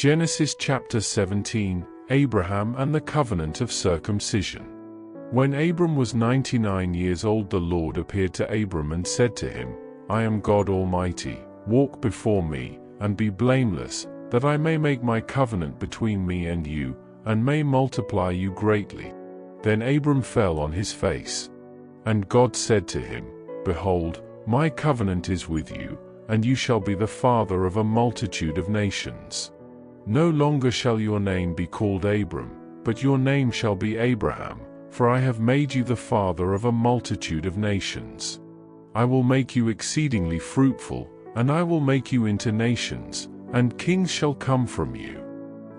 Genesis chapter 17, Abraham and the covenant of circumcision. When Abram was 99 years old, the Lord appeared to Abram and said to him, I am God Almighty, walk before me, and be blameless, that I may make my covenant between me and you, and may multiply you greatly. Then Abram fell on his face. And God said to him, Behold, my covenant is with you, and you shall be the father of a multitude of nations. No longer shall your name be called Abram, but your name shall be Abraham, for I have made you the father of a multitude of nations. I will make you exceedingly fruitful, and I will make you into nations, and kings shall come from you.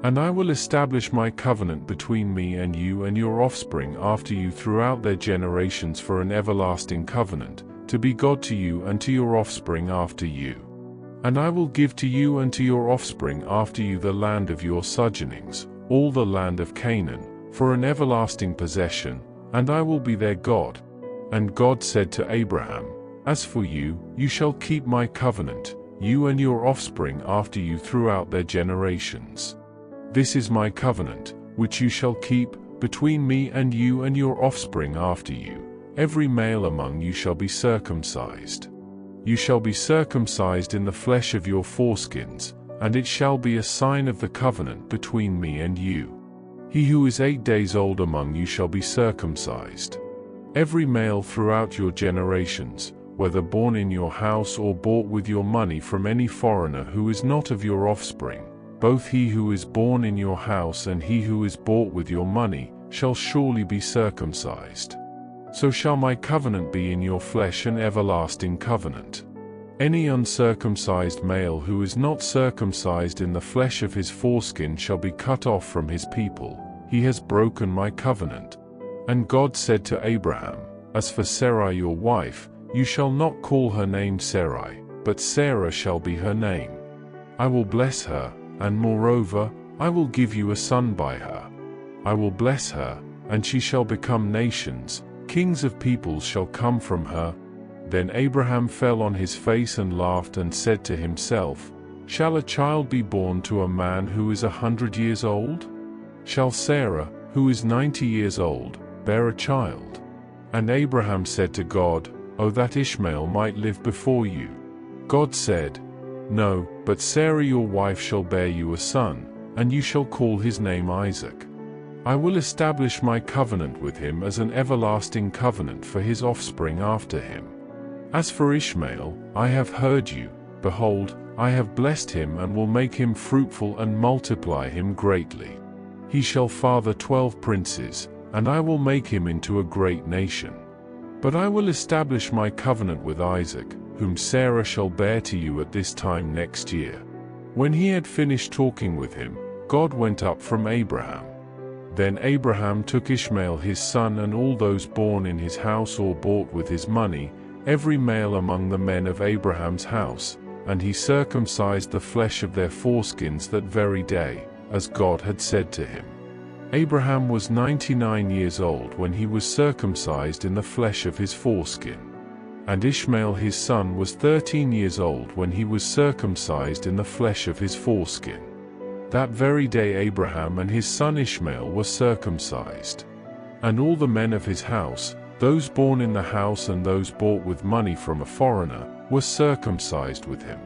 And I will establish my covenant between me and you and your offspring after you throughout their generations for an everlasting covenant, to be God to you and to your offspring after you. And I will give to you and to your offspring after you the land of your sojournings, all the land of Canaan, for an everlasting possession, and I will be their God. And God said to Abraham, As for you, you shall keep my covenant, you and your offspring after you throughout their generations. This is my covenant, which you shall keep, between me and your offspring after you. Every male among you shall be circumcised. You shall be circumcised in the flesh of your foreskins, and it shall be a sign of the covenant between me and you. He who is 8 days old among you shall be circumcised. Every male throughout your generations, whether born in your house or bought with your money from any foreigner who is not of your offspring, both he who is born in your house and he who is bought with your money, shall surely be circumcised. So shall my covenant be in your flesh, an everlasting covenant. Any uncircumcised male who is not circumcised in the flesh of his foreskin shall be cut off from his people. He has broken my covenant. And God said to Abraham, As for Sarai your wife, you shall not call her name Sarai, but Sarah shall be her name. I will bless her, and moreover, I will give you a son by her. I will bless her, and she shall become nations. Kings of peoples shall come from her. Then Abraham fell on his face and laughed and said to himself, Shall a child be born to a man who is 100 years old? Shall Sarah, who is 90 years old, bear a child? And Abraham said to God, Oh, that Ishmael might live before you. God said, No, but Sarah your wife shall bear you a son, and you shall call his name Isaac. I will establish my covenant with him as an everlasting covenant for his offspring after him. As for Ishmael, I have heard you. Behold, I have blessed him and will make him fruitful and multiply him greatly. He shall father 12 princes, and I will make him into a great nation. But I will establish my covenant with Isaac, whom Sarah shall bear to you at this time next year. When he had finished talking with him, God went up from Abraham. Then Abraham took Ishmael his son and all those born in his house or bought with his money, every male among the men of Abraham's house, and he circumcised the flesh of their foreskins that very day, as God had said to him. Abraham was 99 years old when he was circumcised in the flesh of his foreskin. And Ishmael his son was 13 years old when he was circumcised in the flesh of his foreskin. That very day Abraham and his son Ishmael were circumcised. And all the men of his house, those born in the house and those bought with money from a foreigner, were circumcised with him.